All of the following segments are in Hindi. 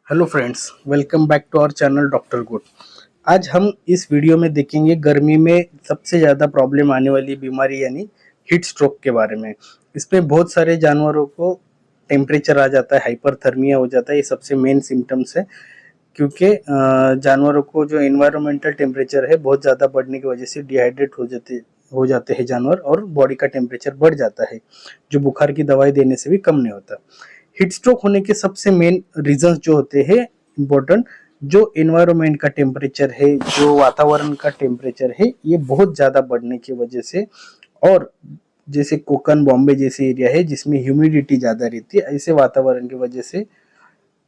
Hello friends, welcome back to our channel doctor good. आज हम इस वीडियो में देखेंगे गर्मी में सबसे ज़्यादा प्रॉब्लम आने वाली बीमारी यानी हीट स्ट्रोक के बारे में। इसमें बहुत सारे जानवरों को टेम्परेचर आ जाता है, हाइपरथर्मिया हो जाता है। ये सबसे मेन सिम्टम्स है क्योंकि जानवरों को जो एनवायरमेंटल टेम्परेचर है बहुत ज़्यादा बढ़ने की वजह से डिहाइड्रेट हो जाते हैं जानवर और बॉडी का टेम्परेचर बढ़ जाता है, जो बुखार की दवाई देने से भी कम नहीं होता। हीट स्ट्रोक होने के सबसे मेन रीजंस जो होते हैं इम्पोर्टेंट, जो एनवायरनमेंट का टेम्परेचर है, जो वातावरण का टेम्परेचर है, ये बहुत ज़्यादा बढ़ने की वजह से, और जैसे कोकन बॉम्बे जैसे एरिया है जिसमें ह्यूमिडिटी ज़्यादा रहती है, ऐसे वातावरण की वजह से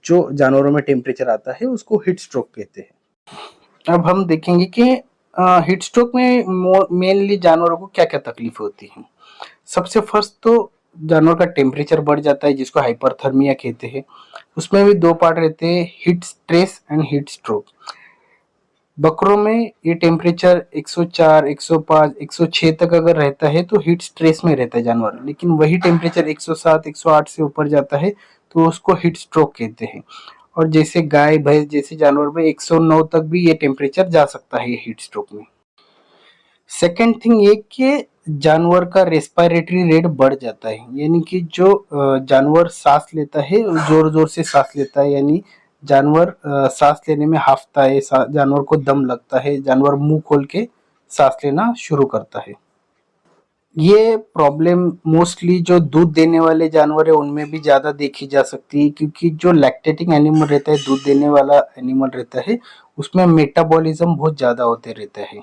जो जानवरों में टेम्परेचर आता है उसको हीट स्ट्रोक कहते हैं। अब हम देखेंगे कि हीट स्ट्रोक में मेनली जानवरों को क्या क्या तकलीफ होती है। सबसे फर्स्ट तो जानवर का टेम्परेचर बढ़ जाता है जिसको हाइपरथर्मिया कहते हैं। उसमें भी दो पार्ट रहते हैं, heat stress and heat stroke. बकरों में ये टेम्परेचर 104, 105, 106 तक अगर रहता है तो हीट स्ट्रेस में रहता है जानवर, लेकिन वही टेम्परेचर 107, 108 से ऊपर जाता है तो उसको हीट स्ट्रोक कहते हैं। और जैसे गाय भैंस जैसे जानवर में 109 तक भी ये टेम्परेचर जा सकता है हीट स्ट्रोक में। सेकेंड थिंग ये कि जानवर का रेस्पिरेटरी रेट बढ़ जाता है, यानी कि जो जानवर सांस लेता है जोर जोर से सांस लेता है, यानी जानवर सांस लेने में हांफता है, जानवर को दम लगता है, जानवर मुंह खोल के सांस लेना शुरू करता है। ये प्रॉब्लम मोस्टली जो दूध देने वाले जानवर है उनमें भी ज़्यादा देखी जा सकती है, क्योंकि जो लैक्टेटिंग एनिमल रहता है, दूध देने वाला एनिमल रहता है, उसमें मेटाबॉलिज्म बहुत ज़्यादा होते रहता है,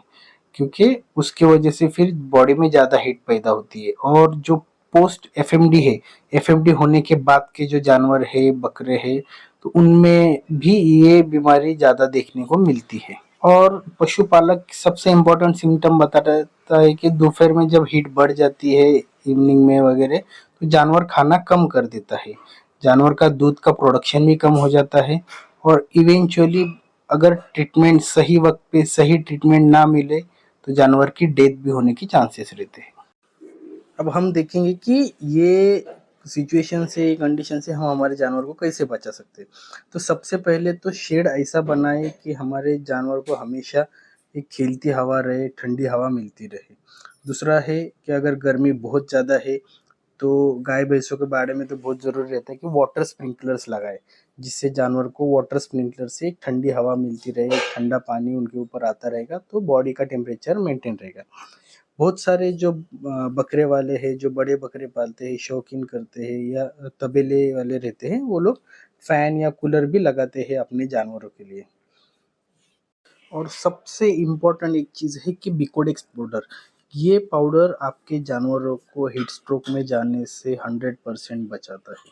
क्योंकि उसकी वजह से फिर बॉडी में ज़्यादा हीट पैदा होती है। और जो पोस्ट एफएमडी है, एफएमडी होने के बाद के जो जानवर है, बकरे हैं, तो उनमें भी ये बीमारी ज़्यादा देखने को मिलती है। और पशुपालक सबसे इम्पोर्टेंट सिम्टम बताता है कि दोपहर में जब हीट बढ़ जाती है, इवनिंग में वगैरह, तो जानवर खाना कम कर देता है, जानवर का दूध का प्रोडक्शन भी कम हो जाता है, और इवेंचुअली अगर ट्रीटमेंट सही वक्त पे सही ट्रीटमेंट ना मिले तो जानवर की डेथ भी होने की चांसेस रहते हैं। अब हम देखेंगे कि ये सिचुएशन से, कंडीशन से हम हमारे जानवर को कैसे बचा सकते हैं। तो सबसे पहले तो शेड ऐसा बनाए कि हमारे जानवर को हमेशा एक खिलती हवा रहे, ठंडी हवा मिलती रहे। दूसरा है कि अगर गर्मी बहुत ज़्यादा है तो गाय भैंसों के बारे में तो बहुत ज़रूरी रहता है कि वाटर स्प्रिंकलर्स लगाए, जिससे जानवर को वाटर स्प्रिंकलर से एक ठंडी हवा मिलती रहे, ठंडा पानी उनके ऊपर आता रहेगा तो बॉडी का टेम्परेचर मेंटेन रहेगा। बहुत सारे जो बकरे वाले हैं, जो बड़े बकरे पालते हैं, शौकीन करते हैं या तबेले वाले रहते हैं, वो लोग फैन या कूलर भी लगाते हैं अपने जानवरों के लिए। और सबसे इम्पोर्टेंट एक चीज़ है कि बिकोडेक्स पाउडर। ये पाउडर आपके जानवरों को हीट स्ट्रोक में जाने से 100% बचाता है।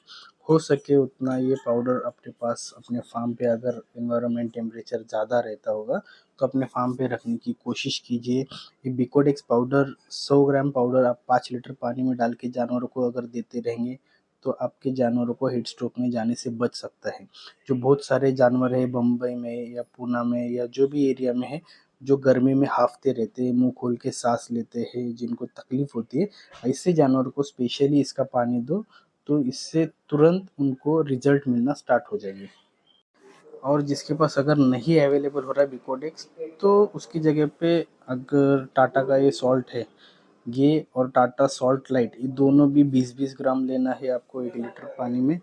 हो सके उतना ये पाउडर अपने पास, अपने फार्म पे अगर एनवायरनमेंट टेम्परेचर ज़्यादा रहता होगा तो अपने फार्म पे रखने की कोशिश कीजिए। ये बिकोडेक्स पाउडर 100 ग्राम पाउडर आप 5 लीटर पानी में डाल के जानवरों को अगर देते रहेंगे तो आपके जानवरों को हीट स्ट्रोक में जाने से बच सकता है। जो बहुत सारे जानवर हैं बम्बई में या पूना में या जो भी एरिया में है, जो गर्मी में हांफते रहते हैं, मुंह खोल के सांस लेते हैं, जिनको तकलीफ होती है, ऐसे जानवरों को स्पेशली इसका पानी दो, तो इससे तुरंत उनको रिजल्ट मिलना स्टार्ट हो जाएंगे। और जिसके पास अगर नहीं अवेलेबल हो रहा है बिकोडेक्स, तो उसकी जगह पे अगर टाटा का ये सॉल्ट है, ये और टाटा सॉल्ट लाइट, ये दोनों भी 20-20 ग्राम लेना है आपको 1 लीटर पानी में,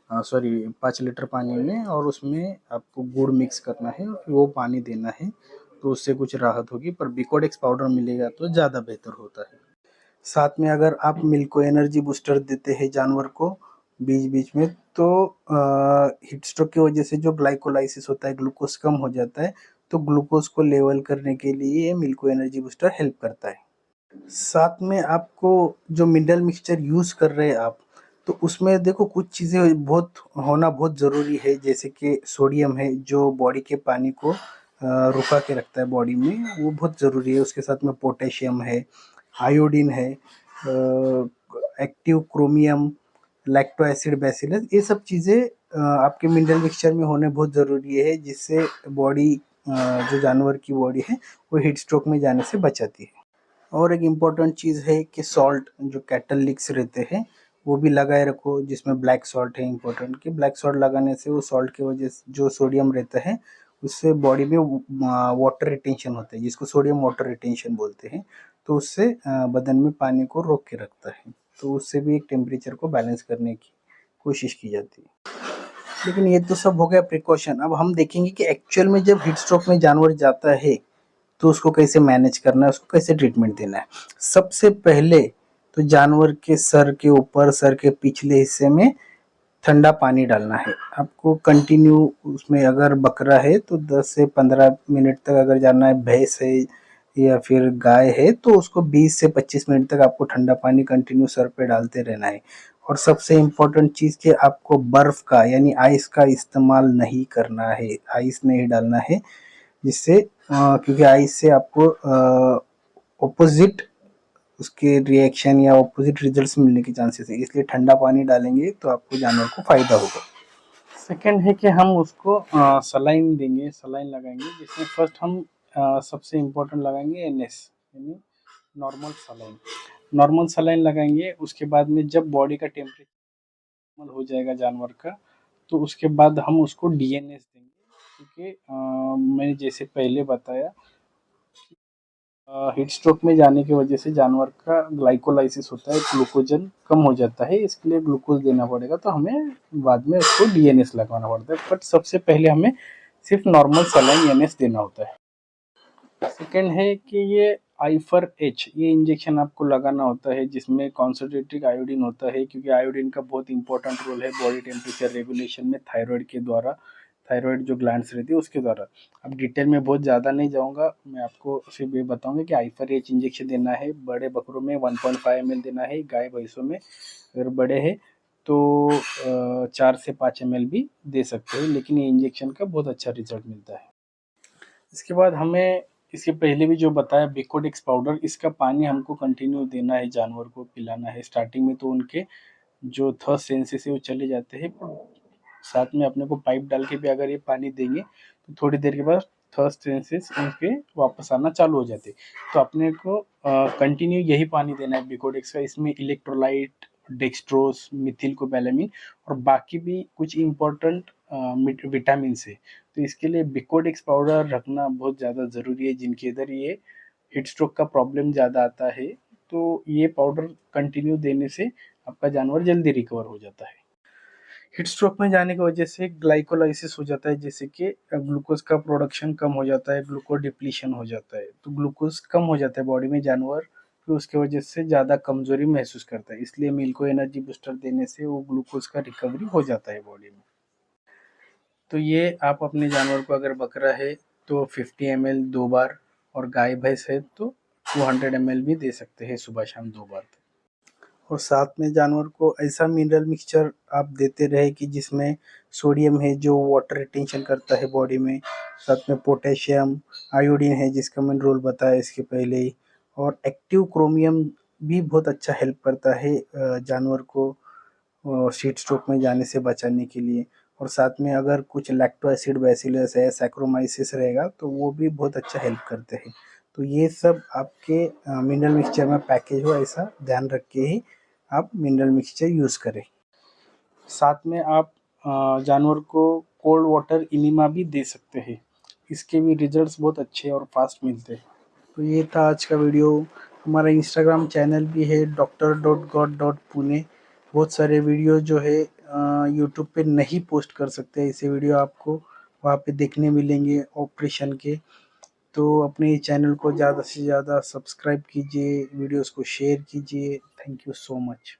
सॉरी 5 लीटर पानी में, और उसमें आपको गुड़ मिक्स करना है और फिर वो पानी देना है, तो उससे कुछ राहत होगी। पर बिकोडेक्स पाउडर मिलेगा तो ज़्यादा बेहतर होता है। साथ में अगर आप मिल्को एनर्जी बूस्टर देते हैं जानवर को बीच बीच में, तो हीट स्ट्रोक की वजह से जो ग्लाइकोलाइसिस होता है, ग्लूकोज कम हो जाता है, तो ग्लूकोज को लेवल करने के लिए मिल्को एनर्जी बूस्टर हेल्प करता है। साथ में आपको जो मिनरल मिक्सचर यूज़ कर रहे हैं आप, तो उसमें देखो कुछ चीज़ें बहुत होना बहुत ज़रूरी है, जैसे कि सोडियम है जो बॉडी के पानी को रुका के रखता है बॉडी में, वो बहुत ज़रूरी है। उसके साथ में पोटेशियम है, आयोडीन है, active chromium, lacto acid bacillus, ये सब चीज़ें आपके मिनरल मिक्सचर में होने बहुत ज़रूरी है, जिससे बॉडी, जो जानवर की बॉडी है, वो हीट स्ट्रोक में जाने से बचाती है। और एक इम्पॉर्टेंट चीज़ है कि सॉल्ट, जो कैटल लिक्स रहते हैं वो भी लगाए रखो, जिसमें ब्लैक सॉल्ट है इम्पोर्टेंट, कि ब्लैक सॉल्ट लगाने से वो सॉल्ट की वजह से जो सोडियम रहता है उससे बॉडी में वाटर रिटेंशन होता है, जिसको सोडियम वाटर रिटेंशन बोलते हैं। तो उससे बदन में पानी को रोक के रखता है, तो उससे भी एक टेम्परेचर को बैलेंस करने की कोशिश की जाती है। लेकिन ये तो सब हो गया प्रिकॉशन। अब हम देखेंगे कि एक्चुअल में जब हीट स्ट्रोक में जानवर जाता है तो उसको कैसे मैनेज करना है, उसको कैसे ट्रीटमेंट देना है। सबसे पहले तो जानवर के सर के ऊपर, सर के पिछले हिस्से में ठंडा पानी डालना है आपको कंटिन्यू। उसमें अगर बकरा है तो 10 से 15 मिनट तक, अगर जानना है भैंस है या फिर गाय है तो उसको 20 से 25 मिनट तक आपको ठंडा पानी कंटिन्यू सर पे डालते रहना है। और सबसे इम्पोर्टेंट चीज़ कि आपको बर्फ़ का यानी आइस का इस्तेमाल नहीं करना है, आइस नहीं डालना है, जिससे क्योंकि आइस से आपको ऑपोजिट उसके रिएक्शन या ऑपोजिट रिजल्ट्स मिलने के चांसेस है, इसलिए ठंडा पानी डालेंगे तो आपको जानवर को फ़ायदा होगा। सेकंड है कि हम उसको सलाइन देंगे, सलाइन लगाएंगे, जिसमें फर्स्ट हम सबसे इम्पोर्टेंट लगाएंगे एनएस यानी नॉर्मल सलाइन। नॉर्मल सलाइन लगाएंगे, उसके बाद में जब बॉडी का टेम्परेचर नॉर्मल हो जाएगा जानवर का, तो उसके बाद हम उसको डीएनएस देंगे, क्योंकि मैंने जैसे पहले बताया हीट स्ट्रोक में जाने की वजह से जानवर का ग्लाइकोलाइसिस होता है, ग्लूकोजन कम हो जाता है, इसके लिए ग्लूकोज देना पड़ेगा, तो हमें बाद में उसको डीएनएस लगवाना पड़ता है। बट सबसे पहले हमें सिर्फ नॉर्मल सलाइन एनएस देना होता है। सेकेंड है कि ये आईफर एच, ये इंजेक्शन आपको लगाना होता है, जिसमें कॉन्सनट्रेटेड आयोडीन होता है, क्योंकि आयोडीन का बहुत इंपॉर्टेंट रोल है बॉडी टेम्परेचर रेगुलेशन में थायराइड के द्वारा, थायराइड जो ग्लैंड्स रहती है उसके द्वारा। अब डिटेल में बहुत ज़्यादा नहीं जाऊँगा, मैं आपको सिर्फ ये बताऊँगा कि आईफर एच इंजेक्शन देना है बड़े बकरों में 1.5 ml देना है, गाय भैंसों में अगर बड़े हैं तो 4 से 5 ml भी दे सकते हैं, लेकिन ये इंजेक्शन का बहुत अच्छा रिजल्ट मिलता है। इसके बाद हमें इसके पहले भी जो बताया बिकोडेक्स पाउडर, इसका पानी हमको कंटिन्यू देना है, जानवर को पिलाना है। स्टार्टिंग में तो उनके जो थर्स्ट सेंसेस है वो चले जाते हैं, साथ में अपने को पाइप डाल के भी अगर ये पानी देंगे तो थोड़ी देर के बाद थर्स्ट सेंसेस उनके वापस आना चालू हो जाते। तो अपने को कंटिन्यू यही पानी देना है बिकोडेक्स का। इसमें इलेक्ट्रोलाइट, डेक्सट्रोज, मिथिल कोबैलामिन और बाकी भी कुछ इम्पोर्टेंट विटामिन है, तो इसके लिए बिकोडेक्स पाउडर रखना बहुत ज़्यादा ज़रूरी है। जिनके इधर ये हीट स्ट्रोक का प्रॉब्लम ज़्यादा आता है, तो ये पाउडर कंटिन्यू देने से आपका जानवर जल्दी रिकवर हो जाता है। हीट स्ट्रोक में जाने की वजह से ग्लाइकोलाइसिस हो जाता है, जैसे कि ग्लूकोज का प्रोडक्शन कम हो जाता है, ग्लूकोज डिप्लीशन हो जाता है, तो ग्लूकोज कम हो जाता है बॉडी में जानवर, फिर उसके वजह से ज़्यादा कमजोरी महसूस करता है, इसलिए मिल्को एनर्जी बूस्टर देने से वो ग्लूकोज का रिकवरी हो जाता है बॉडी में। तो ये आप अपने जानवर को, अगर बकरा है तो 50 ml 2 बार, और गाय भैंस है तो 200 ml भी दे सकते हैं सुबह शाम 2 बार। और साथ में जानवर को ऐसा मिनरल मिक्सचर आप देते रहे कि जिसमें सोडियम है जो वाटर रिटेंशन करता है बॉडी में, साथ में पोटेशियम, आयोडीन है जिसका मैंने रोल बताया इसके पहले ही, और एक्टिव क्रोमियम भी बहुत अच्छा हेल्प करता है जानवर को हीट स्ट्रोक में जाने से बचाने के लिए। और साथ में अगर कुछ लैक्टो एसिड बैसिलस है, सैक्रोमाइसिस रहेगा तो वो भी बहुत अच्छा हेल्प करते हैं। तो ये सब आपके मिनरल मिक्सचर में पैकेज हो, ऐसा ध्यान रख के ही आप मिनरल मिक्सचर यूज़ करें। साथ में आप जानवर को कोल्ड वाटर इनिमा भी दे सकते हैं, इसके भी रिजल्ट्स बहुत अच्छे और फास्ट मिलते हैं। तो ये था आज का वीडियो। हमारा इंस्टाग्राम चैनल भी है doctor.god.pune। बहुत सारे वीडियो जो है यूट्यूब पे नहीं पोस्ट कर सकते, ऐसे वीडियो आपको वहाँ पे देखने मिलेंगे ऑपरेशन के। तो अपने चैनल को ज़्यादा से ज़्यादा सब्सक्राइब कीजिए, वीडियोस को शेयर कीजिए। Thank you so much.